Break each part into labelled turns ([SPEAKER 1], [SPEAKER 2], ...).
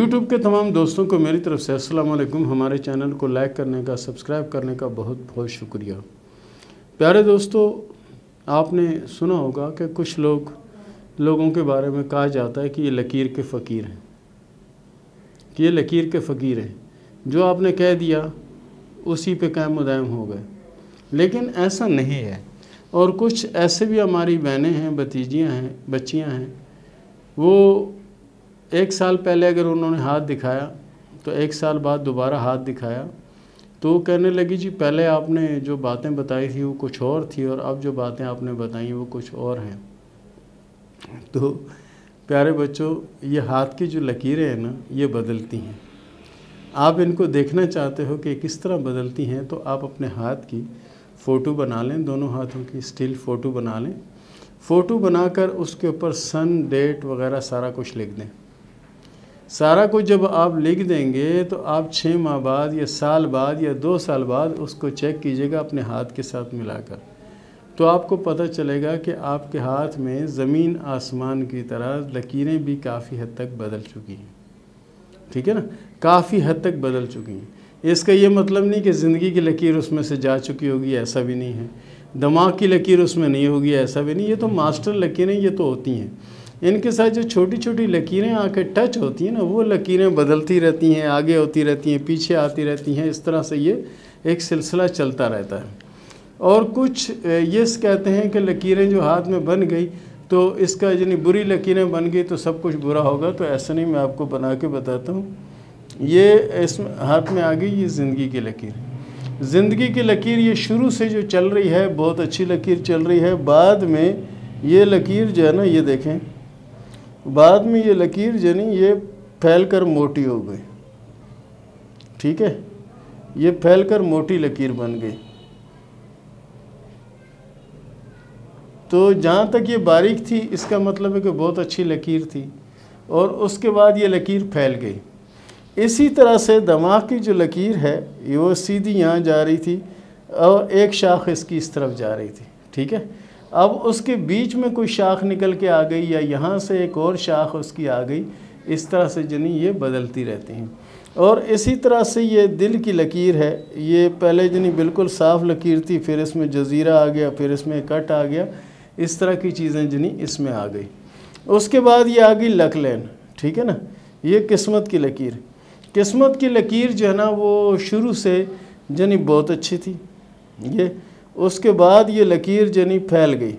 [SPEAKER 1] YouTube के तमाम दोस्तों को मेरी तरफ से अस्सलाम वालेकुम। हमारे चैनल को लाइक करने का, सब्सक्राइब करने का बहुत बहुत शुक्रिया। प्यारे दोस्तों, आपने सुना होगा कि कुछ लोगों के बारे में कहा जाता है कि ये लकीर के फ़कीर हैं, कि ये लकीर के फ़कीर हैं, जो आपने कह दिया उसी पे कायम मुदायम हो गए। लेकिन ऐसा नहीं है। और कुछ ऐसे भी हमारी बहनें हैं, भतीजियाँ हैं, बच्चियाँ हैं, वो 1 साल पहले अगर उन्होंने हाथ दिखाया तो 1 साल बाद दोबारा हाथ दिखाया तो वो कहने लगी जी पहले आपने जो बातें बताई थी वो कुछ और थी और अब जो बातें आपने बताई वो कुछ और हैं। तो प्यारे बच्चों, ये हाथ की जो लकीरें हैं ना, ये बदलती हैं। आप इनको देखना चाहते हो कि किस तरह बदलती हैं, तो आप अपने हाथ की फ़ोटो बना लें, दोनों हाथों की स्टिल फ़ोटो बना लें। फ़ोटो बनाकर उसके ऊपर सन, डेट वगैरह सारा कुछ लिख दें। सारा कुछ जब आप लिख देंगे तो आप 6 माह बाद या साल बाद या 2 साल बाद उसको चेक कीजिएगा अपने हाथ के साथ मिलाकर, तो आपको पता चलेगा कि आपके हाथ में ज़मीन आसमान की तरह लकीरें भी काफ़ी हद तक बदल चुकी हैं। ठीक है ना, काफ़ी हद तक बदल चुकी हैं। इसका ये मतलब नहीं कि ज़िंदगी की लकीर उसमें से जा चुकी होगी, ऐसा भी नहीं है। दिमाग की लकीर उसमें नहीं होगी, ऐसा भी नहीं। ये तो मास्टर लकीरें ये तो होती हैं। इनके साथ जो छोटी छोटी लकीरें आके टच होती हैं ना, वो लकीरें बदलती रहती हैं, आगे होती रहती हैं, पीछे आती रहती हैं। इस तरह से ये एक सिलसिला चलता रहता है। और कुछ ये कहते हैं कि लकीरें जो हाथ में बन गई तो इसका यानी बुरी लकीरें बन गई तो सब कुछ बुरा होगा। तो ऐसा नहीं, मैं आपको बना के बताता हूँ। ये इसमें हाथ में आ गई ये ज़िंदगी की लकीर। ज़िंदगी की लकीर ये शुरू से जो चल रही है बहुत अच्छी लकीर चल रही है। बाद में ये लकीर जो है ना, ये देखें, बाद में ये लकीर जो नहीं ये फैल कर मोटी हो गई। ठीक है, ये फैल कर मोटी लकीर बन गई। तो जहाँ तक ये बारीक थी इसका मतलब है कि बहुत अच्छी लकीर थी, और उसके बाद ये लकीर फैल गई। इसी तरह से दिमाग की जो लकीर है ये वो सीधी यहाँ जा रही थी और एक शाख इसकी इस तरफ जा रही थी। ठीक है, अब उसके बीच में कोई शाख निकल के आ गई या यहाँ से एक और शाख उसकी आ गई। इस तरह से जनी ये बदलती रहती हैं। और इसी तरह से ये दिल की लकीर है, ये पहले जनी बिल्कुल साफ़ लकीर थी, फिर इसमें जजीरा आ गया, फिर इसमें कट आ गया, इस तरह की चीज़ें जनी इसमें आ गई। उसके बाद ये आ गई लक लाइन। ठीक है ना, ये किस्मत की लकीर। किस्मत की लकीर जो है ना वो शुरू से जनी बहुत अच्छी थी ये। उसके बाद ये लकीर जनी फैल गई।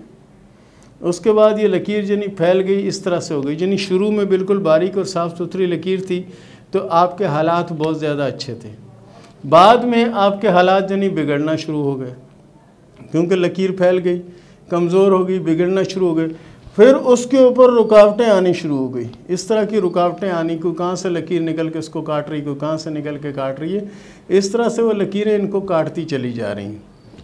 [SPEAKER 1] उसके बाद ये लकीर जनी फैल गई, इस तरह से हो गई। जनी शुरू में बिल्कुल बारीक और साफ़ सुथरी लकीर थी तो आपके हालात बहुत ज़्यादा अच्छे थे। बाद में आपके हालात जनी बिगड़ना शुरू हो गए, क्योंकि लकीर फैल गई, कमज़ोर हो गई, बिगड़ना शुरू हो गए। फिर उसके ऊपर रुकावटें आनी शुरू हो गई। इस तरह की रुकावटें आनी, को कहाँ से लकीर निकल के उसको काट रही, को कहाँ से निकल के काट रही है। इस तरह से वो लकीरें इनको काटती चली जा रही हैं।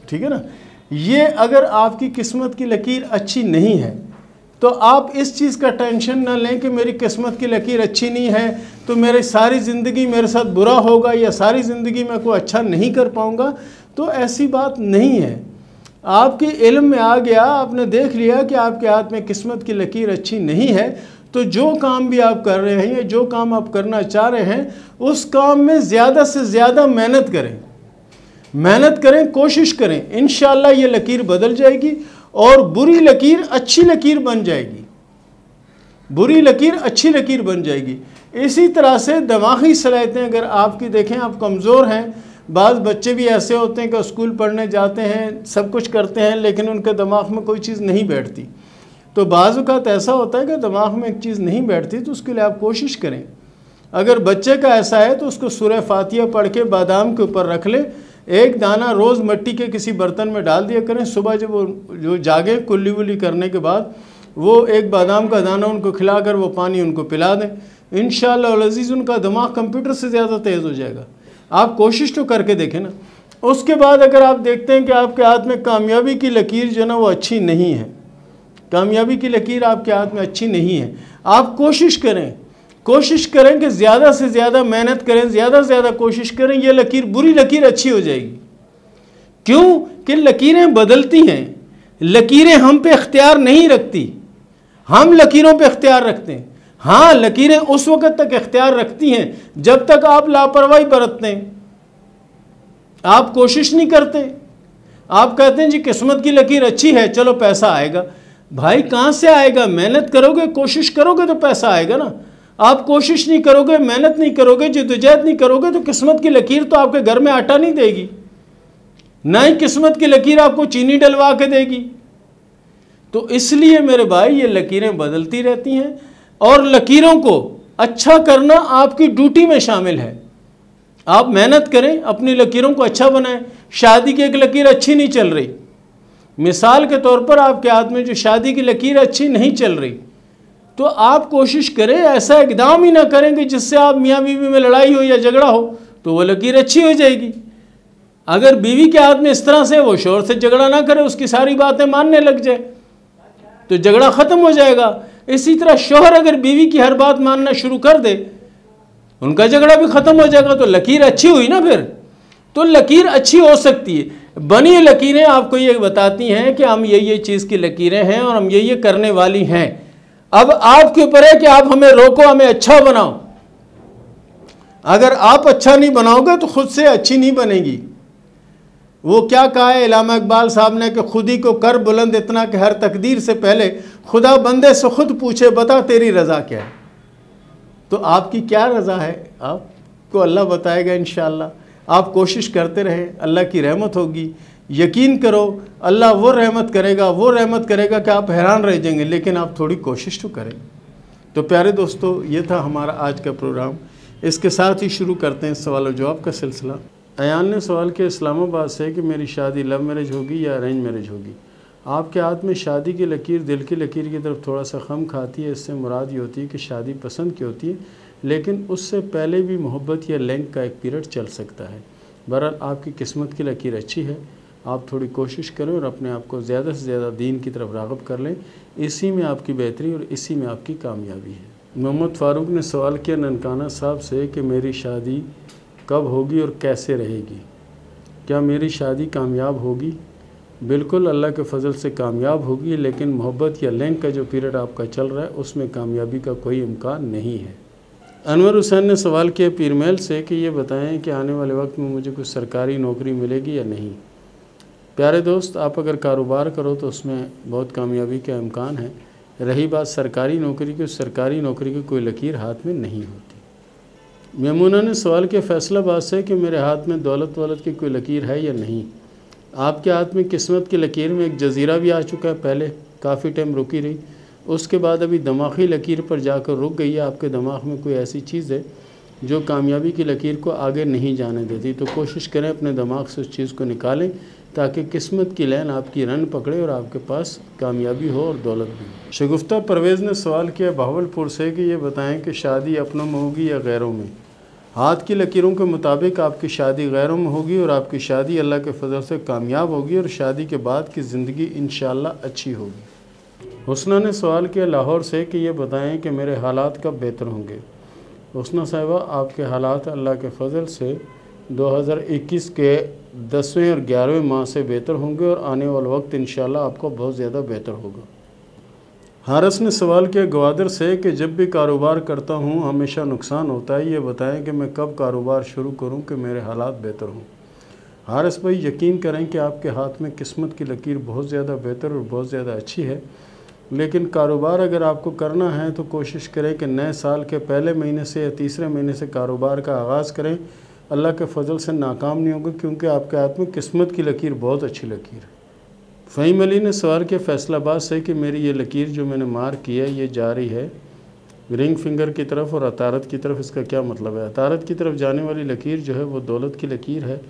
[SPEAKER 1] ठीक है ना, ये अगर आपकी किस्मत की लकीर अच्छी नहीं है तो आप इस चीज़ का टेंशन ना लें कि मेरी किस्मत की लकीर अच्छी नहीं है तो मेरी सारी ज़िंदगी मेरे साथ बुरा होगा या सारी ज़िंदगी मैं कोई अच्छा नहीं कर पाऊँगा। तो ऐसी बात नहीं है। आपके इल्म में आ गया, आपने देख लिया कि आपके हाथ में किस्मत की लकीर अच्छी नहीं है, तो जो काम भी आप कर रहे हैं या जो काम आप करना चाह रहे हैं उस काम में ज़्यादा से ज़्यादा मेहनत करें, कोशिश करें। इंशाअल्लाह ये लकीर बदल जाएगी और बुरी लकीर अच्छी लकीर बन जाएगी, बुरी लकीर अच्छी लकीर बन जाएगी। इसी तरह से दिमागी सलाहियतें अगर आपकी देखें, आप कमज़ोर हैं। बाज़ बच्चे भी ऐसे होते हैं कि स्कूल पढ़ने जाते हैं, सब कुछ करते हैं, लेकिन उनके दिमाग में कोई चीज़ नहीं बैठती। तो बाज़ औक़ात ऐसा होता है कि दिमाग में एक चीज़ नहीं बैठती, तो उसके लिए आप कोशिश करें। अगर बच्चे का ऐसा है तो उसको सूरह फातिहा पढ़ के बादाम के ऊपर रख ले, एक दाना रोज़ मिट्टी के किसी बर्तन में डाल दिया करें। सुबह जब वो जो जागे कुल्ली वुल्ली करने के बाद वो एक बादाम का दाना उनको खिलाकर वो पानी उनको पिला दें। इंशाअल्लाह अज़ीज़ उनका दिमाग कंप्यूटर से ज़्यादा तेज़ हो जाएगा। आप कोशिश तो करके देखें ना। उसके बाद अगर आप देखते हैं कि आपके हाथ में कामयाबी की लकीर जो है ना वो अच्छी नहीं है, कामयाबी की लकीर आपके हाथ में अच्छी नहीं है, आप कोशिश करें कि ज़्यादा से ज़्यादा मेहनत करें, ज़्यादा से ज़्यादा कोशिश करें, ये लकीर बुरी लकीर अच्छी हो जाएगी। क्यों कि लकीरें बदलती हैं, लकीरें हम पे इख्तियार नहीं रखती, हम लकीरों पे इख्तियार रखते हैं। हाँ, लकीरें उस वक़्त तक इख्तियार रखती हैं जब तक आप लापरवाही बरतते हैं, आप कोशिश नहीं करते। आप कहते हैं जी किस्मत की लकीर अच्छी है, चलो पैसा आएगा। भाई कहाँ से आएगा? मेहनत करोगे, कोशिश करोगे तो पैसा आएगा ना। आप कोशिश नहीं करोगे, मेहनत नहीं करोगे, जद्दोजहद नहीं करोगे तो किस्मत की लकीर तो आपके घर में आटा नहीं देगी, ना ही किस्मत की लकीर आपको चीनी डलवा के देगी। तो इसलिए मेरे भाई ये लकीरें बदलती रहती हैं और लकीरों को अच्छा करना आपकी ड्यूटी में शामिल है। आप मेहनत करें, अपनी लकीरों को अच्छा बनाएं। शादी की एक लकीर अच्छी नहीं चल रही, मिसाल के तौर पर आपके हाथ में जो शादी की लकीर अच्छी नहीं चल रही, तो आप कोशिश करें ऐसा इकदाम ही ना करें कि जिससे आप मियाँ बीवी में लड़ाई हो या झगड़ा हो, तो वो लकीर अच्छी हो जाएगी। अगर बीवी के हाथ में इस तरह से वो शोहर से झगड़ा ना करे, उसकी सारी बातें मानने लग जाए, तो झगड़ा ख़त्म हो जाएगा। इसी तरह शोहर अगर बीवी की हर बात मानना शुरू कर दे, उनका झगड़ा भी ख़त्म हो जाएगा। तो लकीर अच्छी हुई ना फिर। तो लकीर अच्छी हो सकती है। बनी हुई लकीरें आपको ये बताती हैं कि हम ये चीज़ की लकीरें हैं और हम ये करने वाली हैं। अब आपके ऊपर है कि आप हमें रोको, हमें अच्छा बनाओ। अगर आप अच्छा नहीं बनाओगे तो खुद से अच्छी नहीं बनेगी। वो क्या कहा है इलामा इकबाल साहब ने कि खुद ही को कर बुलंद इतना कि हर तकदीर से पहले खुदा बंदे से खुद पूछे बता तेरी रज़ा क्या है। तो आपकी क्या रज़ा है आपको अल्लाह बताएगा इंशाअल्लाह। आप कोशिश करते रहे, अल्लाह की रहमत होगी। यकीन करो अल्लाह वो रहमत करेगा कि आप हैरान रह जाएंगे, लेकिन आप थोड़ी कोशिश तो करें। तो प्यारे दोस्तों, ये था हमारा आज का प्रोग्राम। इसके साथ ही शुरू करते हैं सवाल और जवाब का सिलसिला। अयान ने सवाल किया इस्लामाबाद से कि मेरी शादी लव मैरिज होगी या अरेंज मैरिज होगी। आपके हाथ में शादी की लकीर दिल की लकीर की तरफ थोड़ा सा खम खाती है। इससे मुराद ये होती है कि शादी पसंद की होती है, लेकिन उससे पहले भी मोहब्बत या लिंक का एक पीरियड चल सकता है। बहरहाल आपकी किस्मत की लकीर अच्छी है, आप थोड़ी कोशिश करें और अपने आप को ज़्यादा से ज़्यादा दीन की तरफ राग़िब कर लें। इसी में आपकी बेहतरी और इसी में आपकी कामयाबी है। मोहम्मद फ़ारूक ने सवाल किया ननकाना साहब से कि मेरी शादी कब होगी और कैसे रहेगी। क्या मेरी शादी कामयाब होगी? बिल्कुल अल्लाह के फ़ज़ल से कामयाब होगी, लेकिन मोहब्बत या लिंक का जो पीरियड आपका चल रहा है उसमें कामयाबी का कोई इम्कान नहीं है। अनवर हुसैन ने सवाल किया पीरमैल से कि ये बताएं कि आने वाले वक्त में मुझे कुछ सरकारी नौकरी मिलेगी या नहीं। प्यारे दोस्त, आप अगर कारोबार करो तो उसमें बहुत कामयाबी का इम्कान है। रही बात सरकारी नौकरी की, सरकारी नौकरी की कोई लकीर हाथ में नहीं होती। मेमुना ने सवाल किया फैसलाबाद से कि मेरे हाथ में दौलत वौलत की कोई लकीर है या नहीं। आपके हाथ में किस्मत की लकीर में एक जजीरा भी आ चुका है, पहले काफ़ी टाइम रुकी रही, उसके बाद अभी दिमागी लकीर पर जाकर रुक गई है। आपके दिमाग में कोई ऐसी चीज़ है जो कामयाबी की लकीर को आगे नहीं जाने देती, तो कोशिश करें अपने दिमाग से उस चीज़ को निकालें ताकि किस्मत की लाइन आपकी रन पकड़े और आपके पास कामयाबी हो और दौलत भी हो। शगुफ्ता परवेज़ ने सवाल किया भावलपुर से कि ये बताएं कि शादी अपनों में होगी या गैरों में। हाथ की लकीरों के मुताबिक आपकी शादी गैरों में होगी और आपकी शादी अल्लाह के फजल से कामयाब होगी और शादी के बाद की ज़िंदगी इंशाअल्लाह अच्छी होगी। हुस्ना ने सवाल किया लाहौर से कि ये बताएं कि मेरे हालात कब बेहतर होंगे। हुस्ना साहिबा, आपके हालात अल्लाह के फ़ज़ल से 2021 के 10वें और 11वें माह से बेहतर होंगे और आने वाला वक्त इंशाअल्लाह आपको बहुत ज़्यादा बेहतर होगा। हारिस ने सवाल किया ग्वादर से कि जब भी कारोबार करता हूँ हमेशा नुकसान होता है, ये बताएं कि मैं कब कारोबार शुरू करूँ कि मेरे हालात बेहतर हों। हारिस भाई, यकीन करें कि आपके हाथ में किस्मत की लकीर बहुत ज़्यादा बेहतर और बहुत ज़्यादा अच्छी है, लेकिन कारोबार अगर आपको करना है तो कोशिश करें कि नए साल के पहले महीने से या तीसरे महीने से कारोबार का आगाज़ करें। अल्लाह के फजल से नाकाम नहीं होगा, क्योंकि आपके हाथ में किस्मत की लकीर बहुत अच्छी लकीर है। फ़हीम अली ने सवाल किया फैसलाबाद से कि मेरी ये लकीर जो मैंने मार्क किया है ये जा रही है रिंग फिंगर की तरफ और अतारत की तरफ, इसका क्या मतलब है? अतारत की तरफ जाने वाली लकीर जो है वो दौलत की लकीर है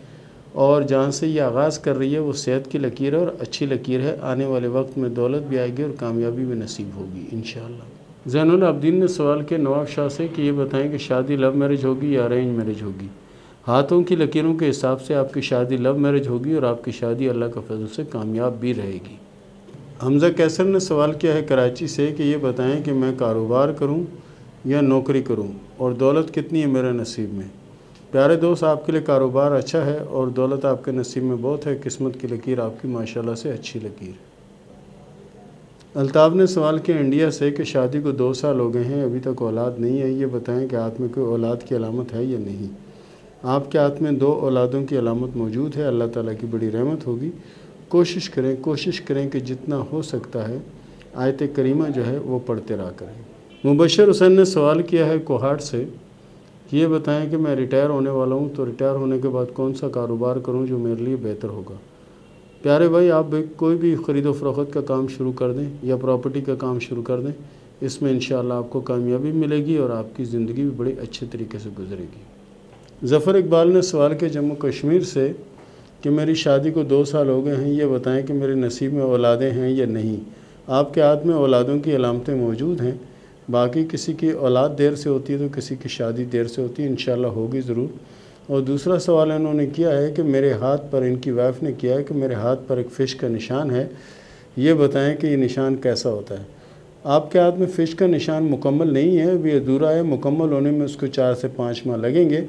[SPEAKER 1] और जहाँ से ये आगाज़ कर रही है वो सेहत की लकीर है और अच्छी लकीर है। आने वाले वक्त में दौलत भी आएगी और कामयाबी भी नसीब होगी इंशाअल्लाह। ज़ैनुल आबदीन ने सवाल किया नवाब शाह से कि ये बताएं कि शादी लव मैरिज होगी या अरेंज मैरिज होगी। हाथों की लकीरों के हिसाब से आपकी शादी लव मैरिज होगी और आपकी शादी अल्लाह का फजल से कामयाब भी रहेगी। हमज़ा कैसर ने सवाल किया है कराची से कि ये बताएं कि मैं कारोबार करूं या नौकरी करूं और दौलत कितनी है मेरे नसीब में। प्यारे दोस्त, आपके लिए कारोबार अच्छा है और दौलत आपके नसीब में बहुत है। किस्मत की लकीर आपकी माशाल्लाह से अच्छी लकीर। अल्ताफ़ ने सवाल किया इंडिया से कि शादी को 2 साल हो गए हैं, अभी तक औलाद नहीं है, ये बताएं कि हाथ में कोई औलाद की अलामत है या नहीं। आपके हाथ में 2 औलादों की अलामत मौजूद है, अल्लाह ताला की बड़ी रहमत होगी। कोशिश करें कि जितना हो सकता है आयत करीमा जो है वो पढ़ते रहा करें। मुबशर हुसैन ने सवाल किया है कोहाट से, ये बताएं कि मैं रिटायर होने वाला हूँ, तो रिटायर होने के बाद कौन सा कारोबार करूँ जो मेरे लिए बेहतर होगा। प्यारे भाई, आप कोई भी ख़रीदो फ़रोख्त का काम शुरू कर दें या प्रॉपर्टी का काम शुरू कर दें, इसमें इंशाअल्लाह आपको कामयाबी मिलेगी और आपकी ज़िंदगी भी बड़े अच्छे तरीके से गुजरेगी। ज़फ़र इकबाल ने सवाल किया जम्मू कश्मीर से कि मेरी शादी को 2 साल हो गए हैं, ये बताएं कि मेरे नसीब में औलादें हैं या नहीं। आपके हाथ में औलादों की अलामतें मौजूद हैं, बाकी किसी की औलाद देर से होती है तो किसी की शादी देर से होती है, इंशाअल्लाह होगी ज़रूर। और दूसरा सवाल इन्होंने किया है कि मेरे हाथ पर, इनकी वाइफ ने किया है कि मेरे हाथ पर एक फ़िश का निशान है, ये बताएं कि ये निशान कैसा होता है। आपके हाथ में फ़िश का निशान मुकम्मल नहीं है, अभी अधूरा है, मुकम्मल होने में उसको 4 से 5 माह लगेंगे।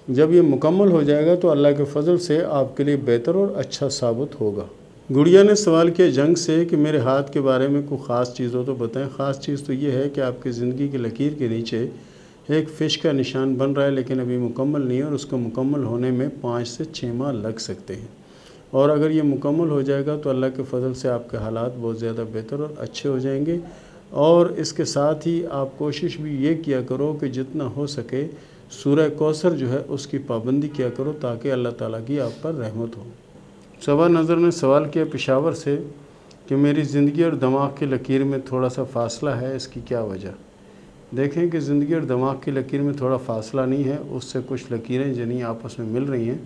[SPEAKER 1] जब ये मुकम्मल हो जाएगा तो अल्लाह के फ़ज़ल से आपके लिए बेहतर और अच्छा साबित होगा। गुड़िया ने सवाल किया जंग से कि मेरे हाथ के बारे में कोई ख़ास चीज़ हो तो बताएं। ख़ास चीज़ तो ये है कि आपकी ज़िंदगी की लकीर के नीचे एक फ़िश का निशान बन रहा है, लेकिन अभी मुकम्मल नहीं है और उसको मुकम्मल होने में 5 से 6 माह लग सकते हैं। और अगर ये मुकम्मल हो जाएगा तो अल्लाह के फ़ज़ल से आपके हालात बहुत ज़्यादा बेहतर और अच्छे हो जाएंगे। और इसके साथ ही आप कोशिश भी ये किया करो कि जितना हो सके सूरह कौसर जो है उसकी पाबंदी किया करो, ताकि अल्लाह ताला की आप पर रहमत हो। सबा नज़र ने सवाल किया पेशावर से कि मेरी ज़िंदगी और दिमाग की लकीर में थोड़ा सा फ़ासला है, इसकी क्या वजह। देखें कि ज़िंदगी और दिमाग की लकीर में थोड़ा फ़ासला नहीं है, उससे कुछ लकीरें जिन्हें आपस में मिल रही हैं।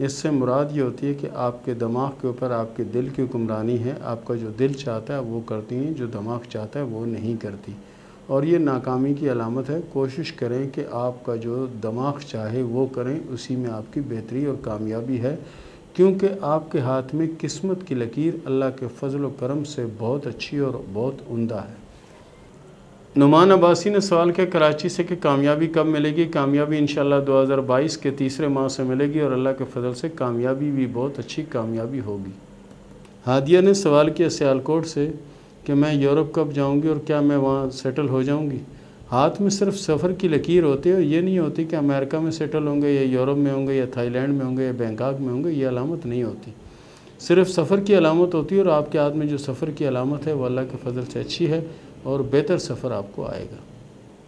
[SPEAKER 1] इससे मुराद ये होती है कि आपके दिमाग के ऊपर आपके दिल की हुक्मरानी है, आपका जो दिल चाहता है वो करती हैं, जो दिमाग चाहता है वो नहीं करती, और ये नाकामी की अलामत है। कोशिश करें कि आपका जो दिमाग चाहे वो करें, उसी में आपकी बेहतरी और कामयाबी है, क्योंकि आपके हाथ में किस्मत की लकीर अल्लाह के फ़ज़ल व करम से बहुत अच्छी और बहुत उम्दा है। नुमान अब्बासी ने सवाल किया कराची से कि कामयाबी कब मिलेगी। कामयाबी इंशाअल्लाह 2022 के तीसरे माह से मिलेगी और अल्लाह के फ़ज़ल से कामयाबी भी बहुत अच्छी कामयाबी होगी। हादिया ने सवाल किया सियालकोट से कि मैं यूरोप कब जाऊंगी और क्या मैं वहाँ सेटल हो जाऊंगी। हाथ में सिर्फ सफ़र की लकीर होती है, ये नहीं होती कि अमेरिका में सेटल होंगे या यूरोप में होंगे या थाईलैंड में होंगे या बैंकॉक में होंगे, ये अलामत नहीं होती। सिर्फ सफ़र की अलामत होती है और आपके हाथ में जो सफ़र की अलामत है वो अल्लाह के फ़ज़ल से अच्छी है और बेहतर सफ़र आपको आएगा।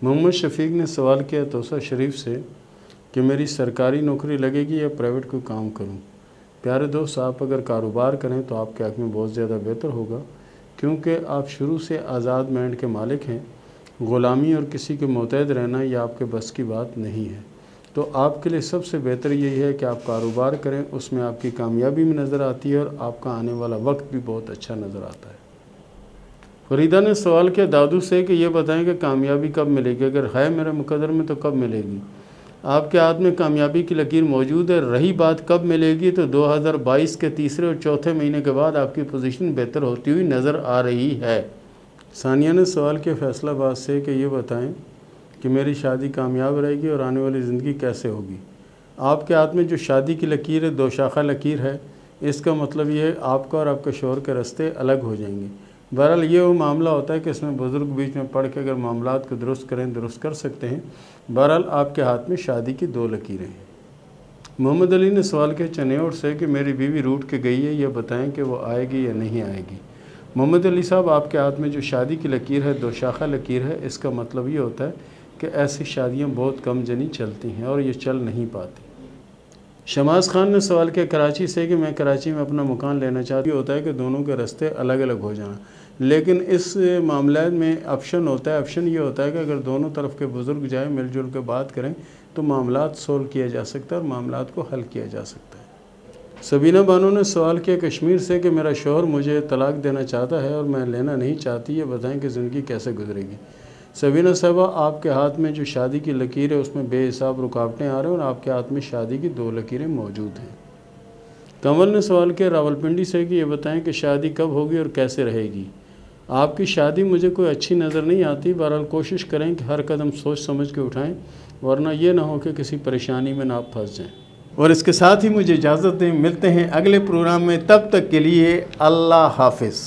[SPEAKER 1] मोहम्मद शफीक ने सवाल किया तोसा शरीफ से कि मेरी सरकारी नौकरी लगेगी या प्राइवेट कोई काम करूं। प्यारे दोस्त, आप अगर कारोबार करें तो आपके हक़ में बहुत ज़्यादा बेहतर होगा, क्योंकि आप शुरू से आज़ाद माइंड के मालिक हैं। ग़ुलामी और किसी के मुतहद रहना ये आपके बस की बात नहीं है। तो आपके लिए सबसे बेहतर यही है कि आप कारोबार करें, उसमें आपकी कामयाबी भी नज़र आती है और आपका आने वाला वक्त भी बहुत अच्छा नज़र आता है। फरीदा ने सवाल किया दादू से कि ये बताएं कि कामयाबी कब मिलेगी, अगर है मेरे मुकद्दर में तो कब मिलेगी। आपके हाथ में कामयाबी की लकीर मौजूद है। रही बात कब मिलेगी, तो 2022 के तीसरे और चौथे महीने के बाद आपकी पोजीशन बेहतर होती हुई नज़र आ रही है। सानिया ने सवाल किया फैसलाबाद से कि ये बताएं कि मेरी शादी कामयाब रहेगी और आने वाली ज़िंदगी कैसे होगी। आपके हाथ में जो शादी की लकीर है 2 शाखा लकीर है, इसका मतलब ये है आपका और आपके शौहर के रास्ते अलग हो जाएंगे। बहरहाल ये वो मामला होता है कि इसमें बुज़ुर्ग बीच में पढ़ के अगर मामलात को दुरुस्त करें, दुरुस्त कर सकते हैं। बहरहाल आपके हाथ में शादी की 2 लकीरें हैं। मोहम्मद अली ने सवाल किया चनेौर से कि मेरी बीवी रूठ के गई है, यह बताएं कि वो आएगी या नहीं आएगी। मोहम्मद अली साहब, आपके हाथ में जो शादी की लकीर है 2 शाखा लकीर है, इसका मतलब ये होता है कि ऐसी शादियाँ बहुत कम जनी चलती हैं और ये चल नहीं पाती। शमाज खान ने सवाल किया कराची से कि मैं कराची में अपना मकान लेना चाहती हूँ। होता है कि दोनों के रास्ते अलग अलग हो जाना, लेकिन इस मामले में ऑप्शन होता है। ऑप्शन ये होता है कि अगर दोनों तरफ के बुज़ुर्ग जाएँ, मिलजुल के बात करें तो मामलात सोल्व किया जा सकता है और मामलात को हल किया जा सकता है। सबीना बानो ने सवाल किया कश्मीर से कि मेरा शौहर मुझे तलाक देना चाहता है और मैं लेना नहीं चाहती, ये बताएं कि ज़िंदगी कैसे गुजरेगी। सबीना साहबा, आपके हाथ में जो शादी की लकीर है उसमें बेहिसाब रुकावटें आ रही हैं और आपके हाथ में शादी की 2 लकीरें मौजूद हैं। कमल ने सवाल किया रावलपिंडी से कि ये बताएं कि शादी कब होगी और कैसे रहेगी। आपकी शादी मुझे कोई अच्छी नज़र नहीं आती। बहरहाल कोशिश करें कि हर कदम सोच समझ के उठाएं, वरना ये ना हो कि किसी परेशानी में ना आप फंस जाएं। और इसके साथ ही मुझे इजाज़त दें, मिलते हैं अगले प्रोग्राम में, तब तक के लिए अल्लाह हाफ़िज़।